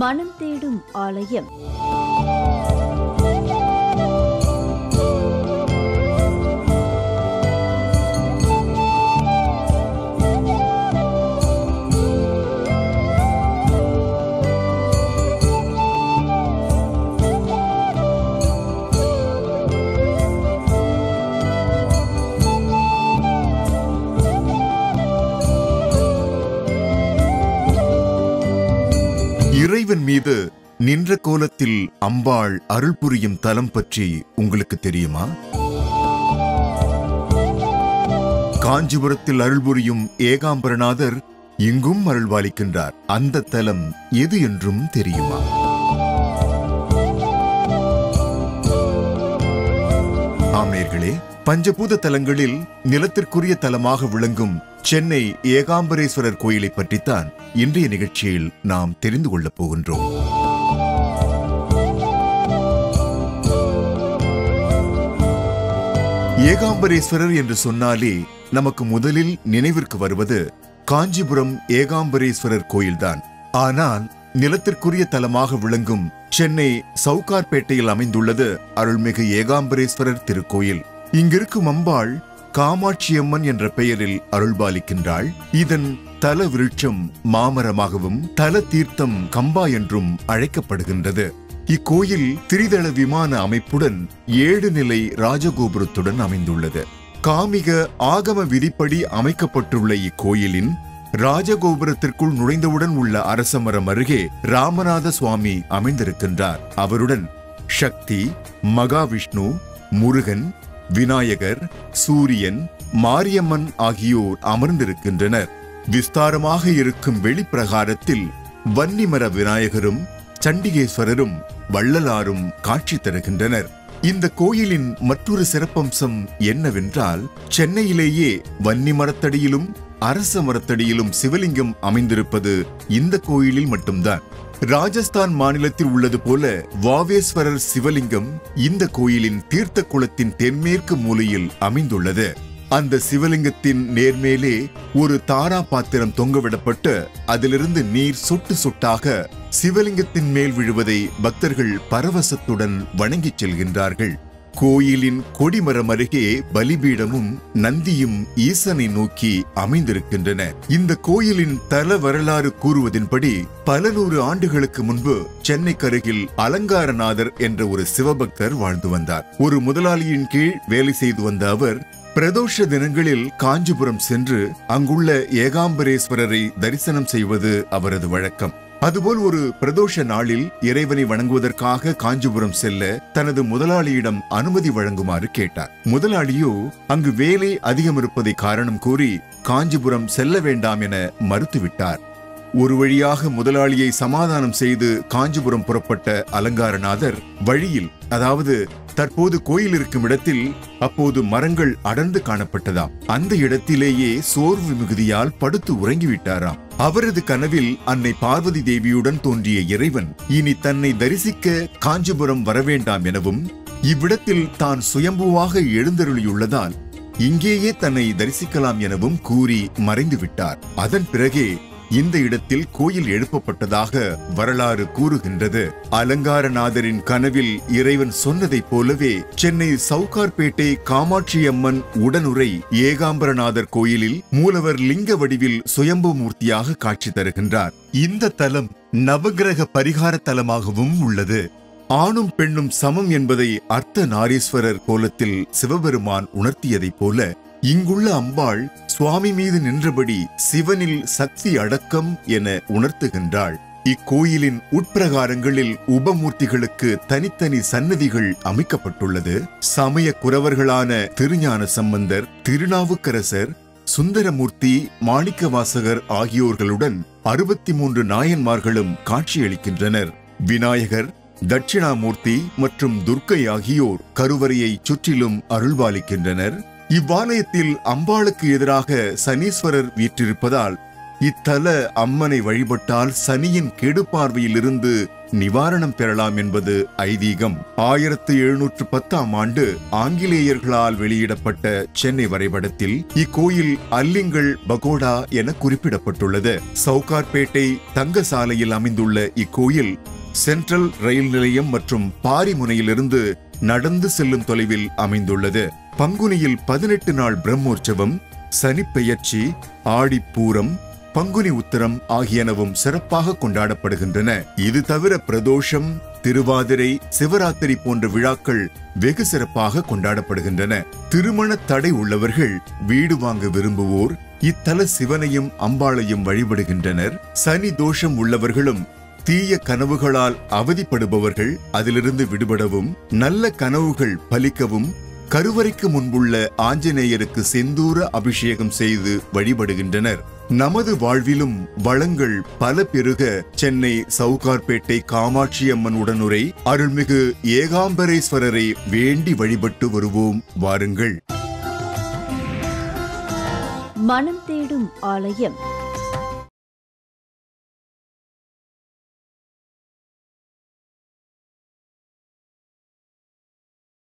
மனம் தேடும் ஆலயம். இறைவன் மீது நின்ற கோலத்தில் அம்பாள் அருள் புரியும் தலம் பற்றி உங்களுக்கு தெரியுமா? காஞ்சிபுரத்தில் அருள் புரியும் ஏகாம்பரநாதர் இங்கும் அருள்பாலிக்கின்றார். அந்த தலம் எது என்றும் தெரியுமா? ஆமேர்களே, பஞ்சபூத தலங்களில் நிலத்திற்குரிய தலமாக விளங்கும் சென்னை ஏகாம்பரேஸ்வரர் கோயிலை பற்றித்தான் இன்றைய நிகழ்ச்சியில் நாம் தெரிந்து கொள்ளப் போகின்றோம். ஏகாம்பரேஸ்வரர் என்று சொன்னாலே நமக்கு முதலில் நினைவிற்கு வருவது காஞ்சிபுரம் ஏகாம்பரேஸ்வரர் கோயில்தான். ஆனால் நிலத்திற்குரிய தலமாக விளங்கும் சென்னை சவுகார்பேட்டையில் அமைந்துள்ளது அருள்மிகு ஏகாம்பரேஸ்வரர் திருக்கோயில். இங்கிருக்கும் அம்பாள் காமாட்சியம்மன் என்ற பெயரில் அருள்பாலிக்கின்றாள். இதன் தல விருட்சம் மாமரமாகவும் தல தீர்த்தம் கம்பா என்றும் அழைக்கப்படுகின்றது. இக்கோயில் திரிதள விமான அமைப்புடன் 7 நிலை ராஜகோபுரத்துடன் அமைந்துள்ளது. காமிக ஆகம விதிப்படி அமைக்கப்பட்டுள்ள இக்கோயிலின் ராஜகோபுரத்திற்குள் நுழைந்தவுடன் உள்ள அரசமரம் அருகே ராமநாத சுவாமி அமைந்திருக்கின்றார். அவருடன் சக்தி, மகாவிஷ்ணு, முருகன், விநாயகர், சூரியன், மாரியம்மன் ஆகியோர் அமர்ந்திருக்கின்றனர். விஸ்தாரமாக இருக்கும் வெளிப்பிரகாரத்தில் வன்னிமர விநாயகரும் சண்டிகேஸ்வரரும் வள்ளலாரும் காட்சி தருகின்றனர். இந்த கோயிலின் மற்றொரு சிறப்பம்சம் என்னவென்றால், சென்னையிலேயே வன்னி மரத்தடியிலும் அரச மரத்தடியிலும் சிவலிங்கம் அமைந்திருப்பது இந்த கோயிலில் மட்டும்தான். ராஜஸ்தான் மாநிலத்தில் உள்ளது போல வாவேஸ்வரர் சிவலிங்கம் இந்த கோயிலின் தீர்த்த குளத்தின் தென்மேற்கு மூலையில் அமைந்துள்ளது. அந்த சிவலிங்கத்தின் நேர்மேலே ஒரு தாரா பாத்திரம் தொங்கவிடப்பட்டு அதிலிருந்து நீர் சொட்டு சொட்டாக சிவலிங்கத்தின் மேல் விழுவதை பக்தர்கள் பரவசத்துடன் வணங்கிச் செல்கின்றார்கள். கோயிலின் கொடிமரம் அருகே பலிபீடமும் நந்தியும் ஈசனை நோக்கி அமைந்திருக்கின்றன. இந்த கோயிலின் தல வரலாறு கூறுவதின்படி பல நூறு ஆண்டுகளுக்கு முன்பு சென்னைக்கருகில் அலங்காரநாதர் என்ற ஒரு சிவபக்தர் வாழ்ந்து வந்தார். ஒரு முதலாளியின் கீழ் வேலை செய்து வந்த அவர் பிரதோஷ தினங்களில் காஞ்சிபுரம் சென்று அங்குள்ள ஏகாம்பரேஸ்வரரை தரிசனம் செய்வது அவரது வழக்கம். அதுபோல் ஒரு பிரதோஷ நாளில் இறைவனை வணங்குவதற்காக காஞ்சிபுரம் செல்ல தனது முதலாளியிடம் அனுமதி வழங்குமாறு கேட்டார். முதலாளியோ அங்கு வேலை அதிகம் இருப்பதை காரணம் கூறி காஞ்சிபுரம் செல்ல வேண்டாம் என மறுத்துவிட்டார். ஒரு வழியாக முதலாளியை சமாதானம் செய்து காஞ்சிபுரம் புறப்பட்ட அலங்காரநாதர் வழியில், அதாவது தற்போது கோயில் இருக்கும் இடத்தில் அப்போது மரங்கள் அடர்ந்து காணப்பட்டதாம். அந்த இடத்திலேயே சோர்வு மிகுதியால் படுத்து உறங்கிவிட்டாராம். அவரது கனவில் அன்னை பார்வதி தேவியுடன் தோன்றிய இறைவன் இனி தன்னை தரிசிக்க காஞ்சிபுரம் வரவேண்டாம் எனவும், இவ்விடத்தில் தான் சுயம்புவாக எழுந்தருளியுள்ளதால் இங்கேயே தன்னை தரிசிக்கலாம் எனவும் கூறி மறைந்து விட்டார். அதன் பிறகே இந்த இடத்தில் கோயில் எழுப்பப்பட்டதாக வரலாறு கூறுகின்றது. அலங்காரநாதரின் கனவில் இறைவன் சொன்னதைப் போலவே சென்னை சவுகார்பேட்டை காமாட்சியம்மன் உடனுரை ஏகாம்பரநாதர் கோயிலில் மூலவர் லிங்க வடிவில் சுயம்பு மூர்த்தியாக காட்சி தருகின்றார். இந்த தலம் நவகிரக பரிகார தலமாகவும் உள்ளது. ஆணும் பெண்ணும் சமம் என்பதை அர்த்த நாரீஸ்வரர் கோலத்தில் சிவபெருமான் உணர்த்தியதைப் போல இங்குள்ள அம்பாள் சுவாமி மீது நின்றபடி சிவனில் சக்தி அடக்கம் என உணர்த்துகின்றாள். இக்கோயிலின் உட்பிரகாரங்களில் உபமூர்த்திகளுக்கு தனித்தனி சன்னதிகள் அமைக்கப்பட்டுள்ளது. சமய குரவர்களான திருஞான சம்பந்தர், திருநாவுக்கரசர், சுந்தரமூர்த்தி, மாணிக்கவாசகர் ஆகியோர்களுடன் 63 நாயன்மார்களும் காட்சியளிக்கின்றனர். விநாயகர், தட்சிணாமூர்த்தி மற்றும் துர்க்கை ஆகியோர் கருவறையை சுற்றிலும் அருள்பாலிக்கின்றனர். இவ்வாலயத்தில் அம்பாளுக்கு எதிராக சனீஸ்வரர் வீற்றிருப்பதால் இத்தல அம்மனை வழிபட்டால் சனியின் கெடு பார்வையிலிருந்து நிவாரணம் பெறலாம் என்பது ஐதீகம். 1710ஆம் ஆண்டு ஆங்கிலேயர்களால் வெளியிடப்பட்ட சென்னை வரைபடத்தில் இக்கோயில் அல்லிங்கல் பகோடா என குறிப்பிடப்பட்டுள்ளது. சவுகார்பேட்டை தங்கசாலையில் அமைந்துள்ள இக்கோயில் சென்ட்ரல் ரயில் நிலையம் மற்றும் பாரிமுனையிலிருந்து நடந்து செல்லும் தொலைவில் அமைந்துள்ளது. பங்குனியில் 18 நாள் பிரம்மோற்சவம், சனிப்பெயர்ச்சி, ஆடிப்பூரம், பங்குனி உத்திரம் ஆகியனவும் சிறப்பாக கொண்டாடப்படுகின்றன. இது தவிர பிரதோஷம், திருவாதிரை, சிவராத்திரி போன்ற விழாக்கள் வெகு சிறப்பாக கொண்டாடப்படுகின்றன. திருமண தடை உள்ளவர்கள், வீடு வாங்க விரும்புவோர் இத்தல சிவனையும் அம்பாளையும் வழிபடுகின்றனர். சனி தோஷம் உள்ளவர்களும், தீய கனவுகளால் அவதிப்படுபவர்கள் அதிலிருந்து விடுபடவும், நல்ல கனவுகள் பலிக்கவும் கருவறைக்கு முன்புள்ள ஆஞ்சநேயருக்கு செந்தூர அபிஷேகம் செய்து வழிபடுகின்றனர். நமது வாழ்விலும் வளங்கள் பல பெருக சென்னை சவுகார்பேட்டை காமாட்சி அம்மன் உடனுரை அருள்மிகு ஏகாம்பரேஸ்வரரை வேண்டி வழிபட்டு வருவோம். வாருங்கள். மனம் தேடும் ஆலயம்.